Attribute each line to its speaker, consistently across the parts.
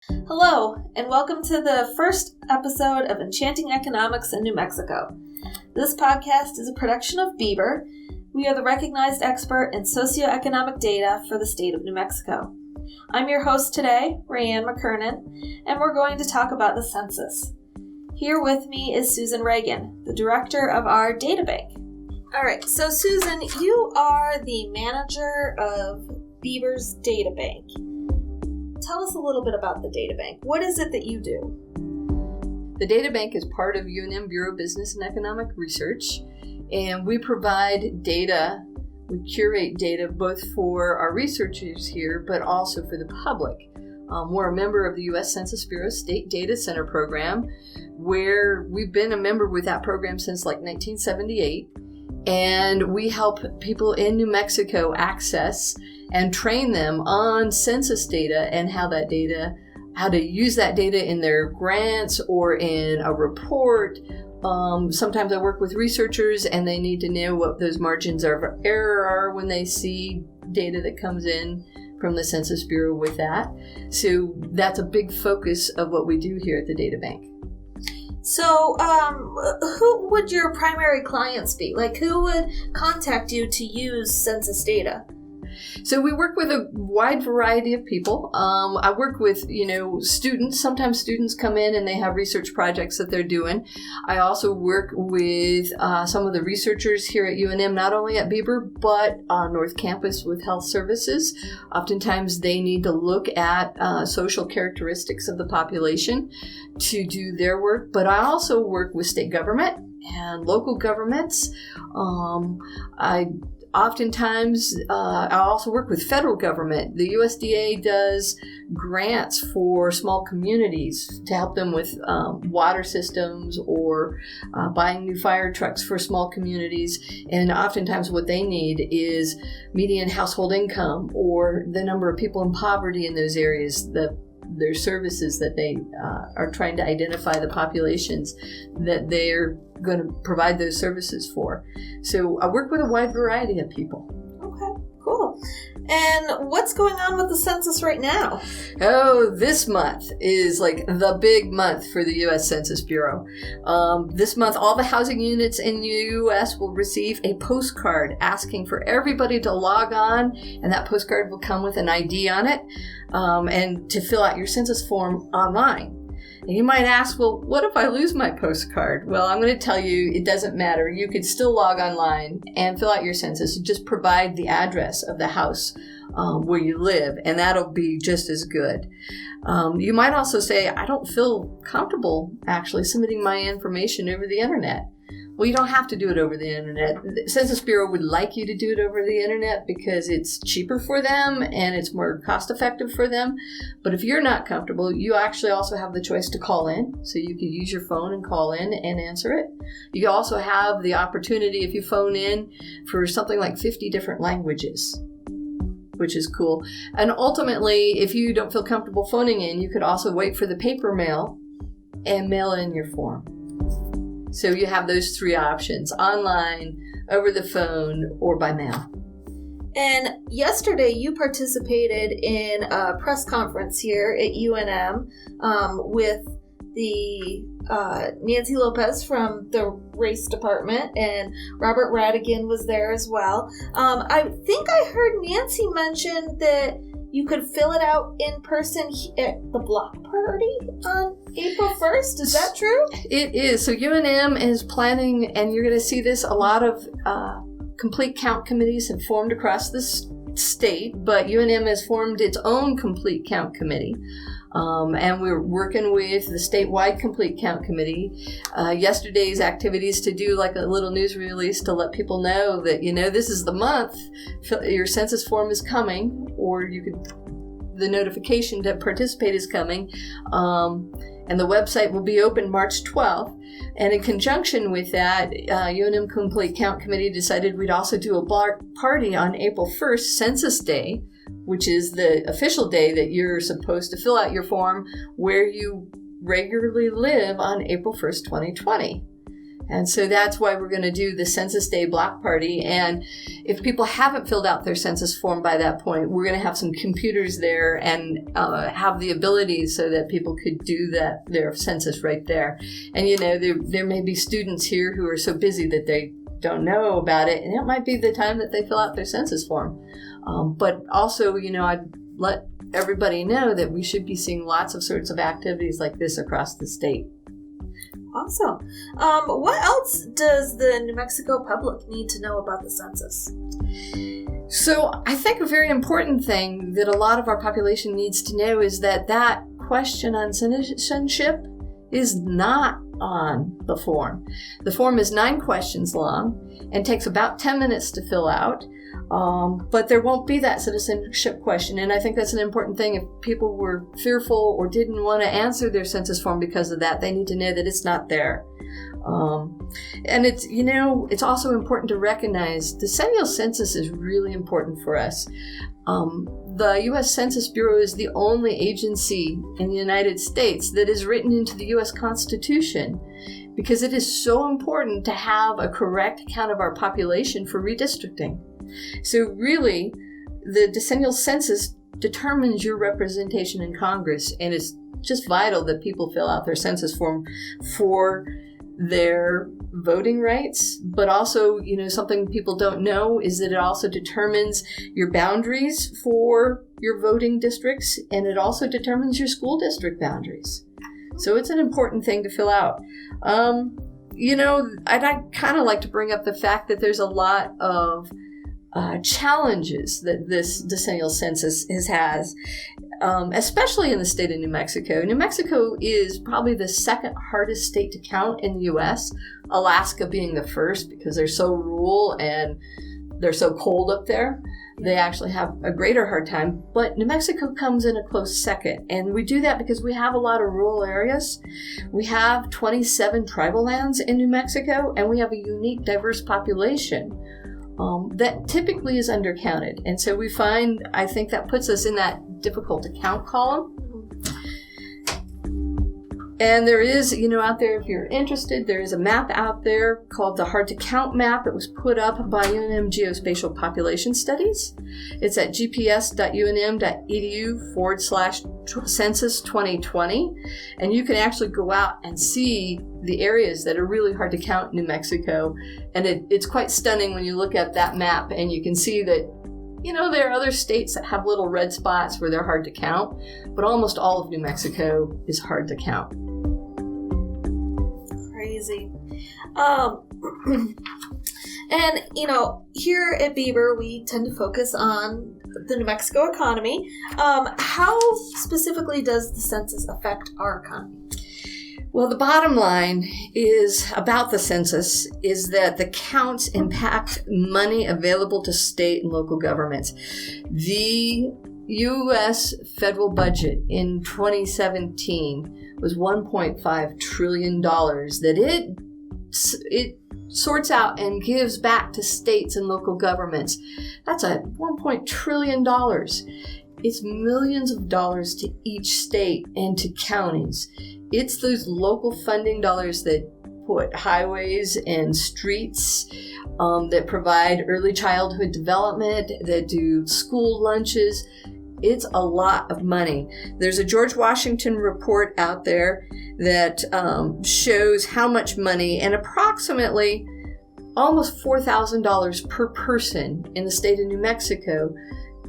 Speaker 1: Hello, and welcome to the first episode of Enchanting Economics in New Mexico. This podcast is a production of Bieber. We are the recognized expert in socioeconomic data for the state of New Mexico. I'm your host today, Rayanne McKernan, and we're going to talk about the census. Here with me is Suzan Reagan, the director of our data bank. All right, so Suzan, you are the manager of Bieber's data bank. Tell us a little bit about the data bank. What is it that you do?
Speaker 2: The data bank is part of UNM Bureau of Business and Economic Research, and we provide data, we curate data both for our researchers here, but also for the public. We're a member of the U.S. Census Bureau State Data Center program, where we've been a member with that program since like 1978, and we help people in New Mexico access and train them on census data and how to use that data in their grants or in a report. Sometimes I work with researchers and they need to know what those margins of error are when they see data that comes in from the Census Bureau with that. So that's a big focus of what we do here at the data bank.
Speaker 1: So, who would your primary clients be? Like, who would contact you to use census data?
Speaker 2: So we work with a wide variety of people. I work with, students. Sometimes students come in and they have research projects that they're doing. I also work with some of the researchers here at UNM, not only at Bieber, but on North Campus with health services. Oftentimes they need to look at social characteristics of the population to do their work. But I also work with state government and local governments. Oftentimes, I also work with federal government. The USDA does grants for small communities to help them with water systems or buying new fire trucks for small communities. And oftentimes what they need is median household income or the number of people in poverty in those areas, their services that they are trying to identify the populations that they're going to provide those services for. So I work with a wide variety of people.
Speaker 1: Okay, cool. And what's going on with the census right now?
Speaker 2: Oh, this month is like the big month for the U.S. Census Bureau. This month, all the housing units in the U.S. will receive a postcard asking for everybody to log on, and that postcard will come with an ID on it, and to fill out your census form online. And you might ask, well, what if I lose my postcard? Well, I'm going to tell you it doesn't matter. You could still log online and fill out your census. Just provide the address of the house where you live, and that'll be just as good. You might also say, I don't feel comfortable actually submitting my information over the internet. Well, you don't have to do it over the internet. The Census Bureau would like you to do it over the internet because it's cheaper for them and it's more cost effective for them. But if you're not comfortable, you actually also have the choice to call in. So you can use your phone and call in and answer it. You also have the opportunity, if you phone in, for something like 50 different languages, which is cool. And ultimately, if you don't feel comfortable phoning in, you could also wait for the paper mail and mail in your form. So you have those three options: online, over the phone, or by mail.
Speaker 1: And yesterday you participated in a press conference here at UNM with the Nancy Lopez from the race department, and Robert Radigan was there as well. I think I heard Nancy mention that you could fill it out in person at the block party on April 1st. Is that true?
Speaker 2: It is. So UNM is planning, and you're going to see this, a lot of complete count committees have formed across the state, but UNM has formed its own complete count committee. And we're working with the statewide complete count committee. Yesterday's activities to do like a little news release to let people know that, this is the month, your census form is coming, or the notification to participate is coming. And the website will be open March 12th. And in conjunction with that, UNM Complete Count Committee decided we'd also do a block party on April 1st, Census Day, which is the official day that you're supposed to fill out your form where you regularly live on April 1st, 2020. And so that's why we're going to do the Census Day Block Party. And if people haven't filled out their census form by that point, we're going to have some computers there and have the ability so that people could do their census right there. And, there may be students here who are so busy that they don't know about it, and it might be the time that they fill out their census form. But also, I'd let everybody know that we should be seeing lots of sorts of activities like this across the state.
Speaker 1: Awesome. What else does the New Mexico public need to know about the census?
Speaker 2: So I think a very important thing that a lot of our population needs to know is that question on citizenship is not on the form. The form is 9 questions long and takes about 10 minutes to fill out. But there won't be that citizenship question. And I think that's an important thing. If people were fearful or didn't want to answer their census form because of that, they need to know that it's not there. And it's also important to recognize the decennial census is really important for us. The U.S. Census Bureau is the only agency in the United States that is written into the U.S. Constitution because it is so important to have a correct count of our population for redistricting. So really, the decennial census determines your representation in Congress, and it's just vital that people fill out their census form for their voting rights. But also, something people don't know is that it also determines your boundaries for your voting districts, and it also determines your school district boundaries. So it's an important thing to fill out. I'd kind of like to bring up the fact that there's a lot of challenges that this decennial census has, especially in the state of New Mexico. New Mexico is probably the second hardest state to count in the U.S., Alaska being the first because they're so rural and they're so cold up there. They actually have a greater hard time, but New Mexico comes in a close second. And we do that because we have a lot of rural areas. We have 27 tribal lands in New Mexico, and we have a unique, diverse population that typically is undercounted. And so I think that puts us in that difficult to count column. And there is, out there, if you're interested, there is a map out there called the Hard to Count map. It was put up by UNM Geospatial Population Studies. It's at gps.unm.edu/census 2020. And you can actually go out and see the areas that are really hard to count in New Mexico. And it's quite stunning when you look at that map and you can see that there are other states that have little red spots where they're hard to count, but almost all of New Mexico is hard to count.
Speaker 1: Crazy. And, here at Beaver, we tend to focus on the New Mexico economy. How specifically does the census affect our economy?
Speaker 2: Well, the bottom line is about the census is that the counts impact money available to state and local governments. The U.S. federal budget in 2017 was $1.5 trillion that it sorts out and gives back to states and local governments. That's a $1 trillion. It's millions of dollars to each state and to counties. It's those local funding dollars that put highways and streets, that provide early childhood development, that do school lunches. It's a lot of money. There's a George Washington report out there that shows how much money, and approximately almost $4,000 per person in the state of New Mexico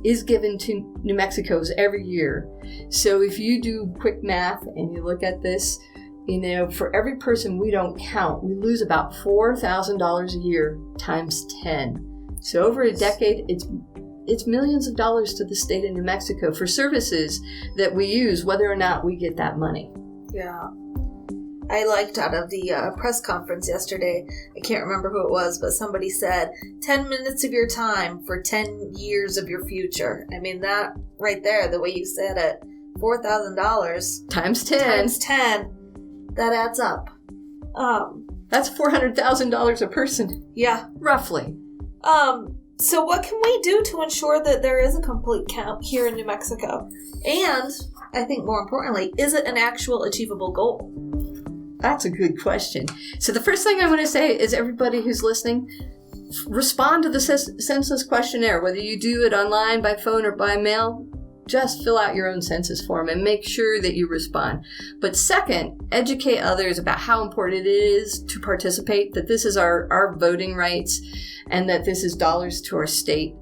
Speaker 2: is given to New Mexicans every year. So if you do quick math and you look at this, for every person we don't count, we lose about $4,000 a year times 10. So over a decade, it's millions of dollars to the state of New Mexico for services that we use, whether or not we get that money.
Speaker 1: Yeah. I liked out of the press conference yesterday, I can't remember who it was, but somebody said 10 minutes of your time for 10 years of your future. I mean, that right there, the way you said it, $4,000
Speaker 2: times 10.
Speaker 1: Times 10, that adds up.
Speaker 2: That's $400,000 a person.
Speaker 1: Yeah.
Speaker 2: Roughly.
Speaker 1: So what can we do to ensure that there is a complete count here in New Mexico? And, I think more importantly, is it an actual achievable goal?
Speaker 2: That's a good question. So the first thing I want to say is everybody who's listening, respond to the census questionnaire, whether you do it online, by phone, or by mail. Just fill out your own census form and make sure that you respond. But second, educate others about how important it is to participate, that this is our voting rights, and that this is dollars to our state.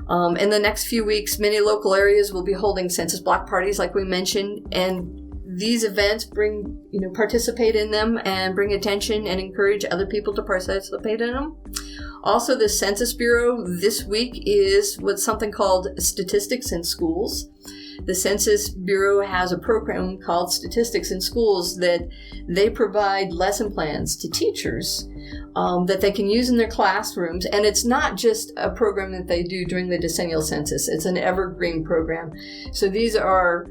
Speaker 2: In the next few weeks, many local areas will be holding census block parties, like we mentioned, and these events participate in them and bring attention and encourage other people to participate in them. Also, the Census Bureau this week is what's something called Statistics in Schools. The Census Bureau has a program called Statistics in Schools that they provide lesson plans to teachers that they can use in their classrooms. And it's not just a program that they do during the decennial census. It's an evergreen program. So these are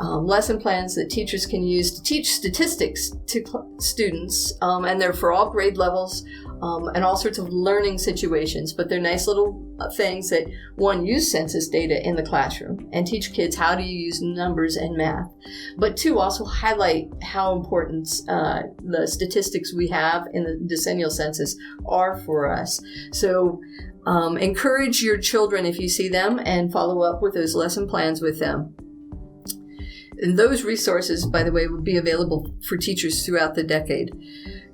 Speaker 2: lesson plans that teachers can use to teach statistics to students, and they're for all grade levels and all sorts of learning situations. But they're nice little things that, one, use census data in the classroom and teach kids how to use numbers and math. But two, also highlight how important the statistics we have in the decennial census are for us. So encourage your children, if you see them, and follow up with those lesson plans with them. And those resources, by the way, will be available for teachers throughout the decade.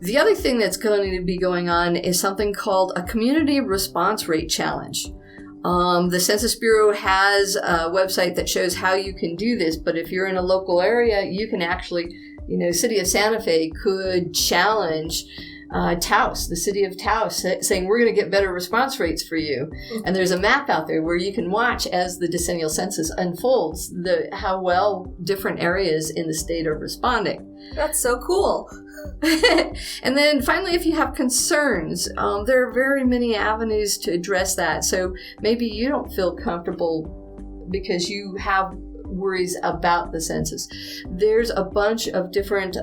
Speaker 2: The other thing that's going to be going on is something called a Community Response Rate Challenge. The Census Bureau has a website that shows how you can do this, but if you're in a local area, you can actually, City of Santa Fe could challenge Taos, the city of Taos, saying we're going to get better response rates for you. And there's a map out there where you can watch as the decennial census unfolds how well different areas in the state are responding.
Speaker 1: That's so cool.
Speaker 2: And then finally, if you have concerns, there are very many avenues to address that. So maybe you don't feel comfortable because you have worries about the census. There's a bunch of different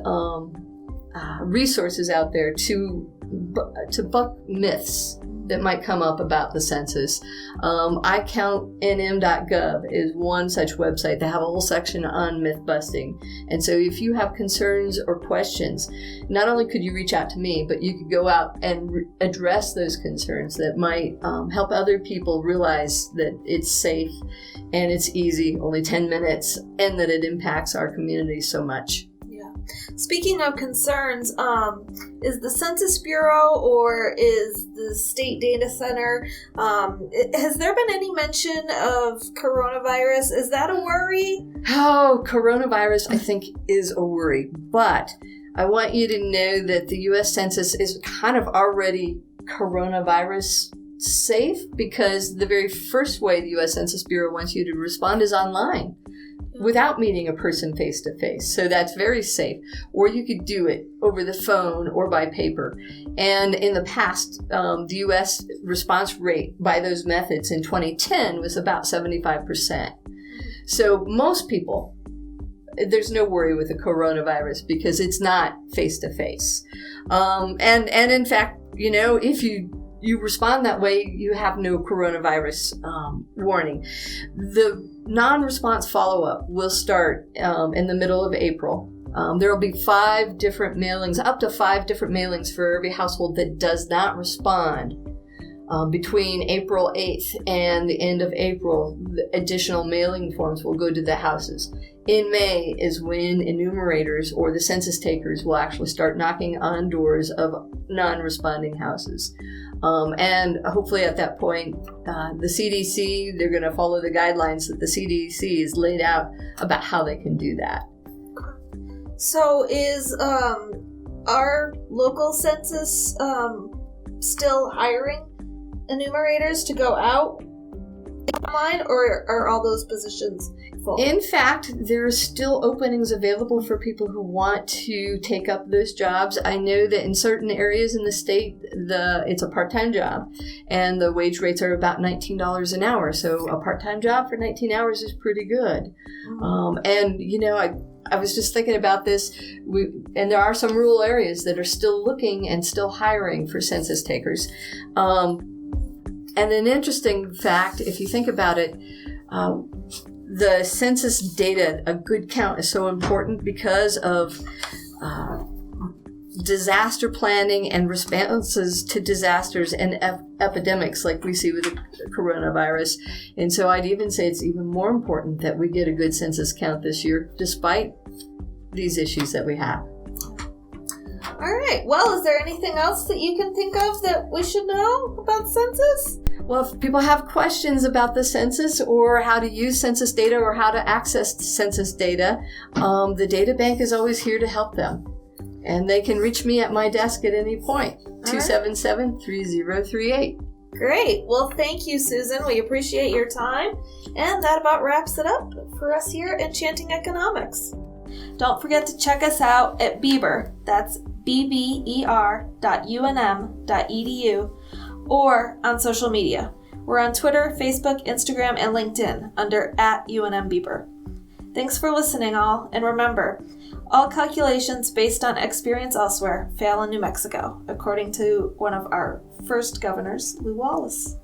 Speaker 2: resources out there to buck myths that might come up about the census. UNM.gov is one such website. They have a whole section on myth busting. And so if you have concerns or questions, not only could you reach out to me, but you could go out and address those concerns that might help other people realize that it's safe and it's easy, only 10 minutes, and that it impacts our community so much.
Speaker 1: Speaking of concerns, is the Census Bureau or is the State Data Center, has there been any mention of coronavirus? Is that a worry?
Speaker 2: Oh, coronavirus, I think, is a worry. But I want you to know that the U.S. Census is kind of already coronavirus safe, because the very first way the U.S. Census Bureau wants you to respond is online, without meeting a person face-to-face. So that's very safe. Or you could do it over the phone or by paper. And in the past, the U.S. response rate by those methods in 2010 was about 75%. So most people, there's no worry with the coronavirus because it's not face-to-face. And in fact, if you respond that way, you have no coronavirus warning. The non-response follow-up will start in the middle of April. There will be 5 different mailings, up to 5 different mailings for every household that does not respond. Between April 8th and the end of April, the additional mailing forms will go to the houses. In May is when enumerators or the census takers will actually start knocking on doors of non-responding houses. And hopefully at that point, the CDC, they're going to follow the guidelines that the CDC has laid out about how they can do that.
Speaker 1: So is our local census still hiring enumerators to go out online, or are all those positions full?
Speaker 2: In fact, there are still openings available for people who want to take up those jobs. I know that in certain areas in the state, it's a part-time job, and the wage rates are about $19 an hour. So a part-time job for 19 hours is pretty good. And I was just thinking about this, and there are some rural areas that are still looking and still hiring for census takers. And an interesting fact, if you think about it, the census data, a good count, is so important because of disaster planning and responses to disasters and epidemics like we see with the coronavirus. And so I'd even say it's even more important that we get a good census count this year, despite these issues that we have.
Speaker 1: All right. Well, is there anything else that you can think of that we should know about census?
Speaker 2: Well, if people have questions about the census or how to use census data or how to access census data, the data bank is always here to help them. And they can reach me at my desk at any point, 277-3038.
Speaker 1: Great. Well, thank you, Susan. We appreciate your time. And that about wraps it up for us here at Enchanting Economics. Don't forget to check us out at Bieber, that's bber.unm.edu, or on social media. We're on Twitter, Facebook, Instagram, and LinkedIn under @UNMBieber. Thanks for listening, all, and remember, all calculations based on experience elsewhere fail in New Mexico, according to one of our first governors, Lew Wallace.